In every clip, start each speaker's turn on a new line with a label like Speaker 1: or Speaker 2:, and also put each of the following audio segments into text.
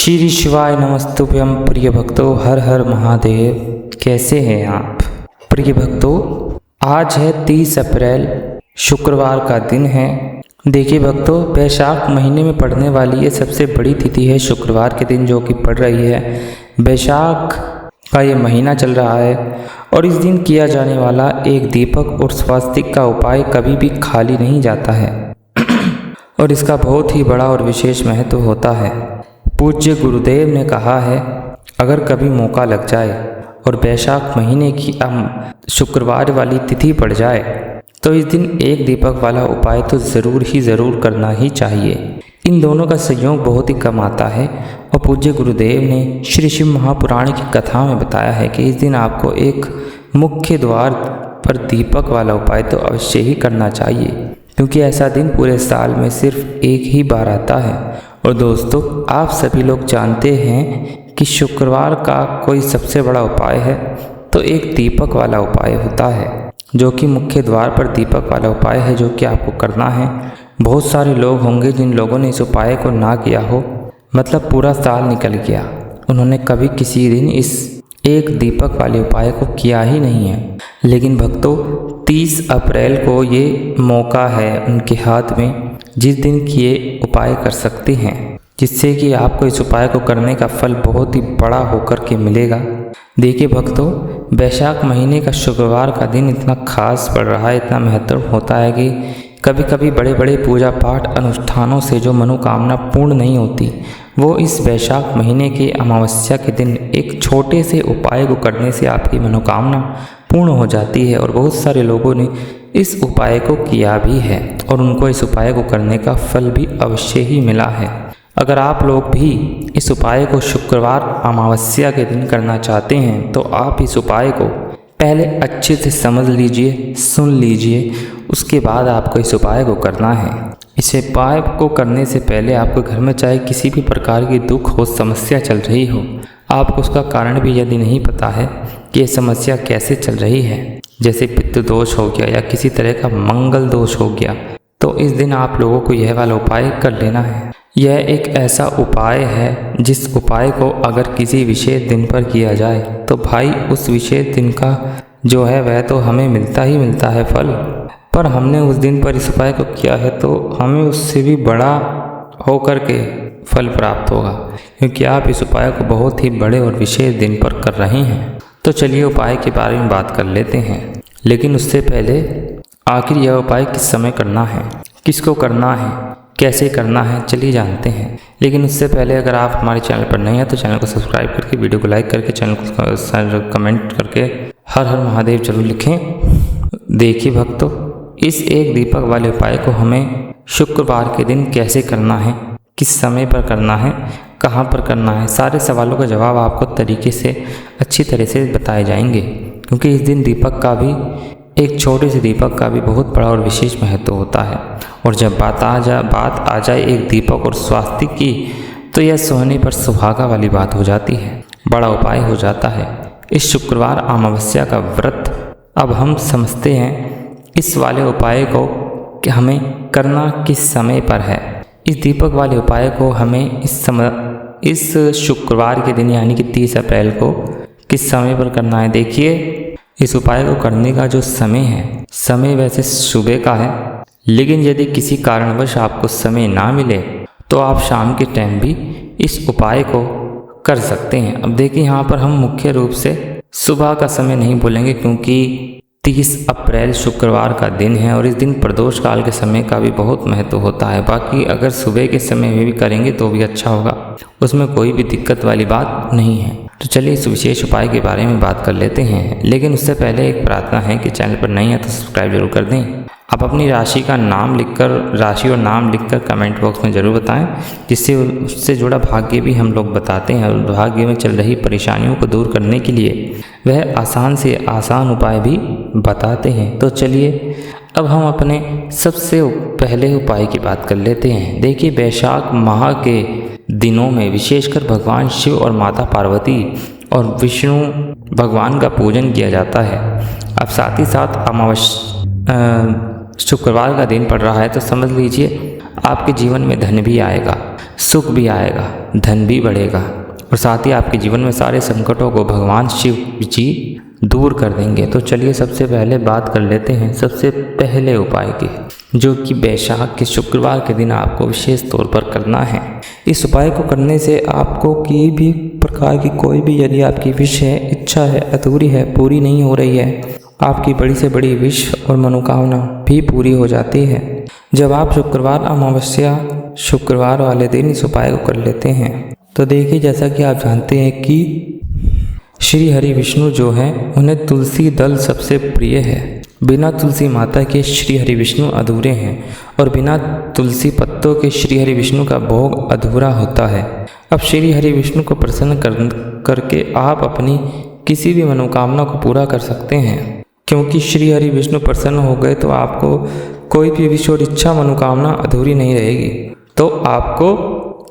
Speaker 1: श्री शिवाय नमस्तुभ्यं प्रिय भक्तों, हर हर महादेव। कैसे हैं आप प्रिय भक्तों? आज है 30 अप्रैल, शुक्रवार का दिन है। देखिए भक्तों, वैशाख महीने में पड़ने वाली ये सबसे बड़ी तिथि है शुक्रवार के दिन, जो कि पड़ रही है। वैशाख का ये महीना चल रहा है और इस दिन किया जाने वाला एक दीपक और स्वास्तिक का उपाय कभी भी खाली नहीं जाता है और इसका बहुत ही बड़ा और विशेष महत्व होता है। पूज्य गुरुदेव ने कहा है, अगर कभी मौका लग जाए और वैशाख महीने की शुक्रवार वाली तिथि पड़ जाए तो इस दिन एक दीपक वाला उपाय तो ज़रूर करना ही चाहिए। इन दोनों का संयोग बहुत ही कम आता है और पूज्य गुरुदेव ने श्री शिव महापुराण की कथा में बताया है कि इस दिन आपको एक मुख्य द्वार पर दीपक वाला उपाय तो अवश्य ही करना चाहिए, क्योंकि ऐसा दिन पूरे साल में सिर्फ एक ही बार आता है। और दोस्तों, आप सभी लोग जानते हैं कि शुक्रवार का कोई सबसे बड़ा उपाय है तो एक दीपक वाला उपाय होता है, जो कि मुख्य द्वार पर दीपक वाला उपाय है, जो कि आपको करना है। बहुत सारे लोग होंगे जिन लोगों ने इस उपाय को ना किया हो, मतलब पूरा साल निकल गया, उन्होंने कभी किसी दिन इस एक दीपक वाले उपाय को किया ही नहीं है। लेकिन भक्तों, 30 अप्रैल को ये मौका है उनके हाथ में, जिस दिन कि ये उपाय कर सकते हैं, जिससे कि आपको इस उपाय को करने का फल बहुत ही बड़ा होकर के मिलेगा। देखिए भक्तों, वैशाख महीने का शुक्रवार का दिन इतना खास पड़ रहा है, इतना महत्वपूर्ण होता है कि कभी कभी बड़े बड़े पूजा पाठ अनुष्ठानों से जो मनोकामना पूर्ण नहीं होती, वो इस वैशाख महीने की अमावस्या के दिन एक छोटे से उपाय को करने से आपकी मनोकामना पूर्ण हो जाती है। और बहुत सारे लोगों ने इस उपाय को किया भी है और उनको इस उपाय को करने का फल भी अवश्य ही मिला है। अगर आप लोग भी इस उपाय को शुक्रवार अमावस्या के दिन करना चाहते हैं तो आप इस उपाय को पहले अच्छे से समझ लीजिए, सुन लीजिए, उसके बाद आपको इस उपाय को करना है। इस उपाय को करने से पहले आपको घर में चाहे किसी भी प्रकार की दुख हो, समस्या चल रही हो, आपको उसका कारण भी यदि नहीं पता है कि ये समस्या कैसे चल रही है, जैसे पित्त दोष हो गया या किसी तरह का मंगल दोष हो गया, तो इस दिन आप लोगों को यह वाला उपाय कर लेना है। यह एक ऐसा उपाय है जिस उपाय को अगर किसी विशेष दिन पर किया जाए तो भाई उस विशेष दिन का जो है वह तो हमें मिलता ही मिलता है फल, पर हमने उस दिन पर इस उपाय को किया है तो हमें उससे भी बड़ा होकर के फल प्राप्त होगा, क्योंकि आप इस उपाय को बहुत ही बड़े और विशेष दिन पर कर रहे हैं। तो चलिए उपाय के बारे में बात कर लेते हैं, लेकिन उससे पहले आखिर यह उपाय किस समय करना है, किसको करना है, कैसे करना है, चलिए जानते हैं। लेकिन उससे पहले अगर आप हमारे चैनल पर नए हैं तो चैनल को सब्सक्राइब करके, वीडियो को लाइक करके, चैनल को कमेंट करके हर हर महादेव जरूर लिखें। देखिए भक्तों, इस एक दीपक वाले उपाय को हमें शुक्रवार के दिन कैसे करना है, किस समय पर करना है, कहाँ पर करना है, सारे सवालों का जवाब आपको तरीके से अच्छी तरह से बताए जाएंगे, क्योंकि इस दिन दीपक का भी, एक छोटे से दीपक का भी बहुत बड़ा और विशेष महत्व होता है। और जब बात आ जाए एक दीपक और स्वास्तिक की, तो यह सोने पर सुहागा वाली बात हो जाती है, बड़ा उपाय हो जाता है। इस शुक्रवार अमावस्या का व्रत अब हम समझते हैं इस वाले उपाय को कि हमें करना किस समय पर है। इस दीपक वाले उपाय को हमें इस शुक्रवार के दिन यानी कि 30 अप्रैल को किस समय पर करना है। देखिए, इस उपाय को करने का जो समय है, समय वैसे सुबह का है, लेकिन यदि किसी कारणवश आपको समय ना मिले तो आप शाम के टाइम भी इस उपाय को कर सकते हैं। अब देखिए, यहाँ पर हम मुख्य रूप से सुबह का समय नहीं बोलेंगे, क्योंकि 30 अप्रैल शुक्रवार का दिन है और इस दिन प्रदोष काल के समय का भी बहुत महत्व होता है। बाकी अगर सुबह के समय में भी करेंगे तो भी अच्छा होगा, उसमें कोई भी दिक्कत वाली बात नहीं है। तो चलिए इस विशेष उपाय के बारे में बात कर लेते हैं। लेकिन उससे पहले एक प्रार्थना है कि चैनल पर नए हैं तो सब्सक्राइब जरूर कर दें। आप अपनी राशि और नाम लिखकर कमेंट बॉक्स में ज़रूर बताएं, जिससे उससे जुड़ा भाग्य भी हम लोग बताते हैं और भाग्य में चल रही परेशानियों को दूर करने के लिए वह आसान से आसान उपाय भी बताते हैं। तो चलिए अब हम अपने सबसे पहले उपाय की बात कर लेते हैं। देखिए, वैशाख माह के दिनों में विशेषकर भगवान शिव और माता पार्वती और विष्णु भगवान का पूजन किया जाता है। अब साथ ही साथ शुक्रवार का दिन पड़ रहा है, तो समझ लीजिए आपके जीवन में धन भी आएगा, सुख भी आएगा, धन भी बढ़ेगा और साथ ही आपके जीवन में सारे संकटों को भगवान शिव जी दूर कर देंगे। तो चलिए सबसे पहले बात कर लेते हैं सबसे पहले उपाय की, जो कि वैशाख के शुक्रवार के दिन आपको विशेष तौर पर करना है। इस उपाय को करने से आपको किसी भी प्रकार की कोई भी यदि आपकी विश है, इच्छा है, अधूरी है, पूरी नहीं हो रही है, आपकी बड़ी से बड़ी विश और मनोकामना भी पूरी हो जाती है जब आप शुक्रवार अमावस्या शुक्रवार वाले दिन इस उपाय को कर लेते हैं। तो देखिए, जैसा कि आप जानते हैं कि श्री हरि विष्णु जो हैं उन्हें तुलसी दल सबसे प्रिय है। बिना तुलसी माता के श्री हरि विष्णु अधूरे हैं और बिना तुलसी पत्तों के श्री हरि विष्णु का भोग अधूरा होता है। अब श्री हरि विष्णु को प्रसन्न करके आप अपनी किसी भी मनोकामना को पूरा कर सकते हैं, क्योंकि श्री हरि विष्णु प्रसन्न हो गए तो आपको कोई भी विश और इच्छा मनोकामना अधूरी नहीं रहेगी। तो आपको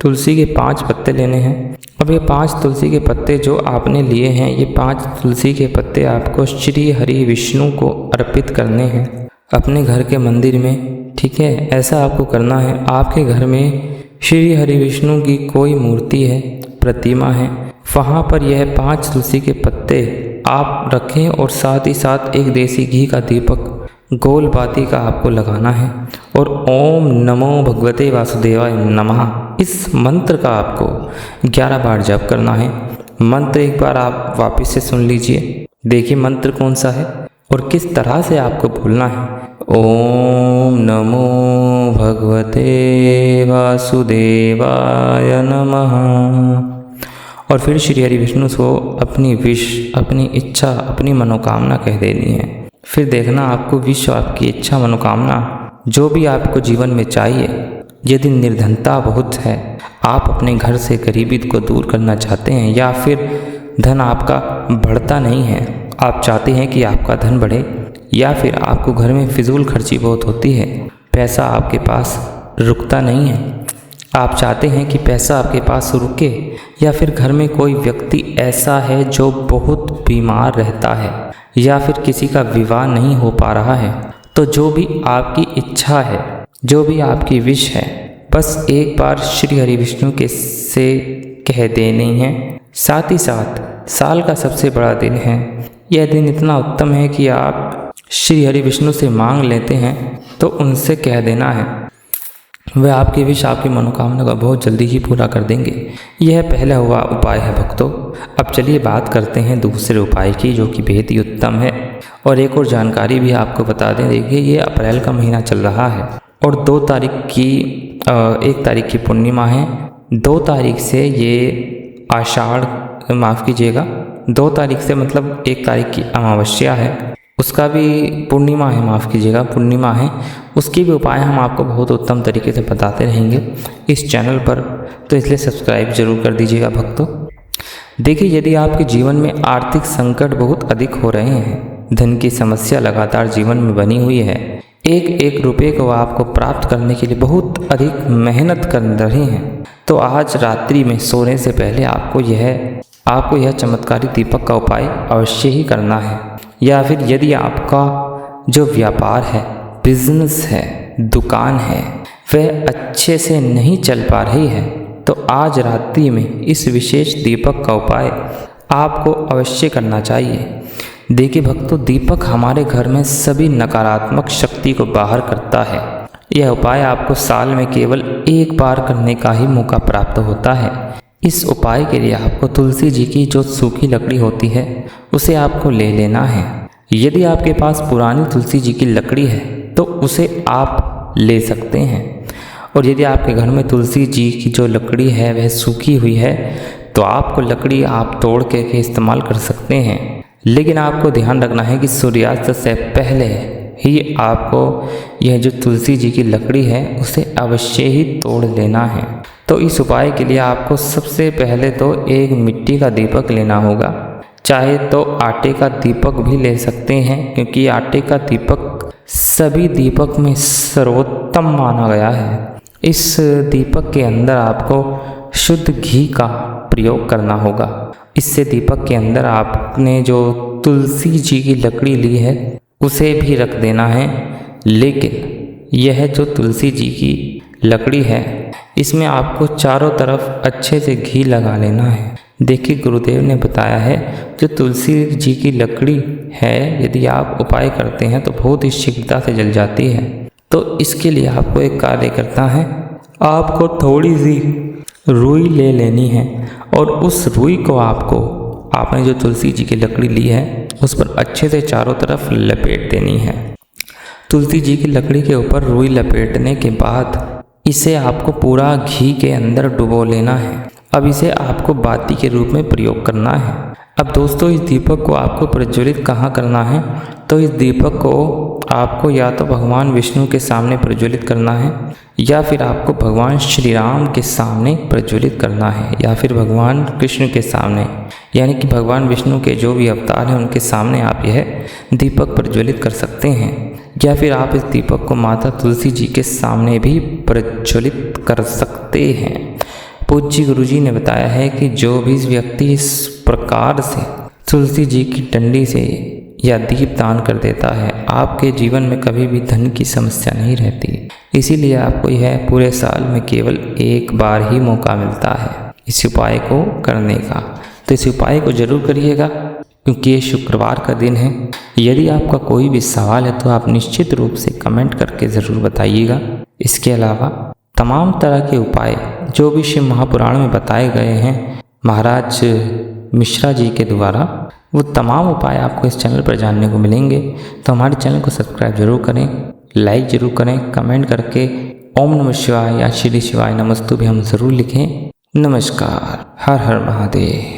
Speaker 1: तुलसी के 5 पत्ते लेने हैं। अब ये 5 तुलसी के पत्ते जो आपने लिए हैं, ये 5 तुलसी के पत्ते आपको श्री हरि विष्णु को अर्पित करने हैं अपने घर के मंदिर में। ठीक है, ऐसा आपको करना है। आपके घर में श्री हरि विष्णु की कोई मूर्ति है, प्रतिमा है, वहाँ पर यह 5 तुलसी के पत्ते आप रखें और साथ ही साथ एक देसी घी का दीपक गोल बाती का आपको लगाना है और ओम नमो भगवते वासुदेवाय नमः इस मंत्र का आपको 11 बार जप करना है। मंत्र एक बार आप वापस से सुन लीजिए। देखिए मंत्र कौन सा है और किस तरह से आपको बोलना है। ओम नमो भगवते वासुदेवाय नमः और फिर श्री हरि विष्णु को अपनी विश, अपनी इच्छा, अपनी मनोकामना कह देनी है। फिर देखना आपको विश, आपकी इच्छा, मनोकामना जो भी आपको जीवन में चाहिए। यदि निर्धनता बहुत है, आप अपने घर से गरीबी को दूर करना चाहते हैं या फिर धन आपका बढ़ता नहीं है, आप चाहते हैं कि आपका धन बढ़े, या फिर आपको घर में फिजूल खर्ची बहुत होती है, पैसा आपके पास रुकता नहीं है, आप चाहते हैं कि पैसा आपके पास रुके, या फिर घर में कोई व्यक्ति ऐसा है जो बहुत बीमार रहता है या फिर किसी का विवाह नहीं हो पा रहा है, तो जो भी आपकी इच्छा है, जो भी आपकी विश है, बस एक बार श्री हरि विष्णु के से कह देनी है। साथ ही साथ साल का सबसे बड़ा दिन है। यह दिन इतना उत्तम है कि आप श्री हरि विष्णु से मांग लेते हैं तो उनसे कह देना है, वह आपकी विश, आपकी मनोकामना को बहुत जल्दी ही पूरा कर देंगे। यह पहला हुआ उपाय है भक्तों। अब चलिए बात करते हैं दूसरे उपाय की, जो कि बेहद ही उत्तम है। और एक और जानकारी भी आपको बता दें, देखिए ये अप्रैल का महीना चल रहा है और 1 तारीख की पूर्णिमा है। 2 तारीख से ये आषाढ़, माफ़ कीजिएगा, 2 तारीख से मतलब 1 तारीख की अमावस्या है, उसका भी पूर्णिमा है, माफ़ कीजिएगा पूर्णिमा है, उसकी भी उपाय हम आपको बहुत उत्तम तरीके से बताते रहेंगे इस चैनल पर, तो इसलिए सब्सक्राइब जरूर कर दीजिएगा भक्तों। देखिए, यदि आपके जीवन में आर्थिक संकट बहुत अधिक हो रहे हैं, धन की समस्या लगातार जीवन में बनी हुई है, एक रुपये को आपको प्राप्त करने के लिए बहुत अधिक मेहनत कर रहे हैं, तो आज रात्रि में सोने से पहले आपको यह चमत्कारी दीपक का उपाय अवश्य ही करना है। या फिर यदि आपका जो व्यापार है, बिजनेस है, दुकान है, वह अच्छे से नहीं चल पा रही है, तो आज रात्रि में इस विशेष दीपक का उपाय आपको अवश्य करना चाहिए। देखिए भक्तों, दीपक हमारे घर में सभी नकारात्मक शक्ति को बाहर करता है। यह उपाय आपको साल में केवल 1 बार करने का ही मौका प्राप्त होता है। इस उपाय के लिए आपको तुलसी जी की जो सूखी लकड़ी होती है उसे आपको ले लेना है। यदि आपके पास पुरानी तुलसी जी की लकड़ी है तो उसे आप ले सकते हैं, और यदि आपके घर में तुलसी जी की जो लकड़ी है वह सूखी हुई है तो आपको लकड़ी आप तोड़ के इस्तेमाल कर सकते हैं। लेकिन आपको ध्यान रखना है कि सूर्यास्त से पहले ही आपको यह जो तुलसी जी की लकड़ी है उसे अवश्य ही तोड़ लेना है। तो इस उपाय के लिए आपको सबसे पहले तो एक मिट्टी का दीपक लेना होगा, चाहे तो आटे का दीपक भी ले सकते हैं, क्योंकि आटे का दीपक सभी दीपक में सर्वोत्तम माना गया है। इस दीपक के अंदर आपको शुद्ध घी का प्रयोग करना होगा। इससे दीपक के अंदर आपने जो तुलसी जी की लकड़ी ली है उसे भी रख देना है, लेकिन यह जो तुलसी जी की लकड़ी है, इसमें आपको चारों तरफ अच्छे से घी लगा लेना है। देखिए गुरुदेव ने बताया है जो तुलसी जी की लकड़ी है, यदि आप उपाय करते हैं तो बहुत ही शीघ्रता से जल जाती है। तो इसके लिए आपको एक कार्य करना है, आपको थोड़ी सी रुई ले लेनी है और उस रुई को आपने जो तुलसी जी की लकड़ी ली है उस पर अच्छे से चारों तरफ लपेट देनी है। तुलसी जी की लकड़ी के ऊपर रुई लपेटने के बाद इसे आपको पूरा घी के अंदर डुबो लेना है। अब इसे आपको बाती के रूप में प्रयोग करना है। अब दोस्तों इस दीपक को आपको प्रज्वलित कहाँ करना है, तो इस दीपक को आपको या तो भगवान विष्णु के सामने प्रज्वलित करना है या फिर आपको भगवान श्री राम के सामने प्रज्वलित करना है या फिर भगवान कृष्ण के सामने, यानी कि भगवान विष्णु के जो भी अवतार हैं उनके सामने आप यह दीपक प्रज्वलित कर सकते हैं। या फिर आप इस दीपक को माता तुलसी जी के सामने भी प्रज्वलित कर सकते हैं। पूज्य गुरुजी ने बताया है कि जो भी व्यक्ति इस प्रकार से तुलसी जी की डंडी से या दीप दान कर देता है, आपके जीवन में कभी भी धन की समस्या नहीं रहती। इसीलिए आपको यह पूरे साल में केवल एक बार ही मौका मिलता है इस उपाय को करने का। तो इस उपाय को जरूर करिएगा क्योंकि ये शुक्रवार का दिन है। यदि आपका कोई भी सवाल है तो आप निश्चित रूप से कमेंट करके ज़रूर बताइएगा। इसके अलावा तमाम तरह के उपाय जो भी शिव महापुराण में बताए गए हैं महाराज मिश्रा जी के द्वारा, वो तमाम उपाय आपको इस चैनल पर जानने को मिलेंगे। तो हमारे चैनल को सब्सक्राइब जरूर करें, लाइक जरूर करें, कमेंट करके ओम नमः शिवाय या श्री शिवाय नमस्तुभ्यं हम ज़रूर लिखें। नमस्कार, हर हर महादेव।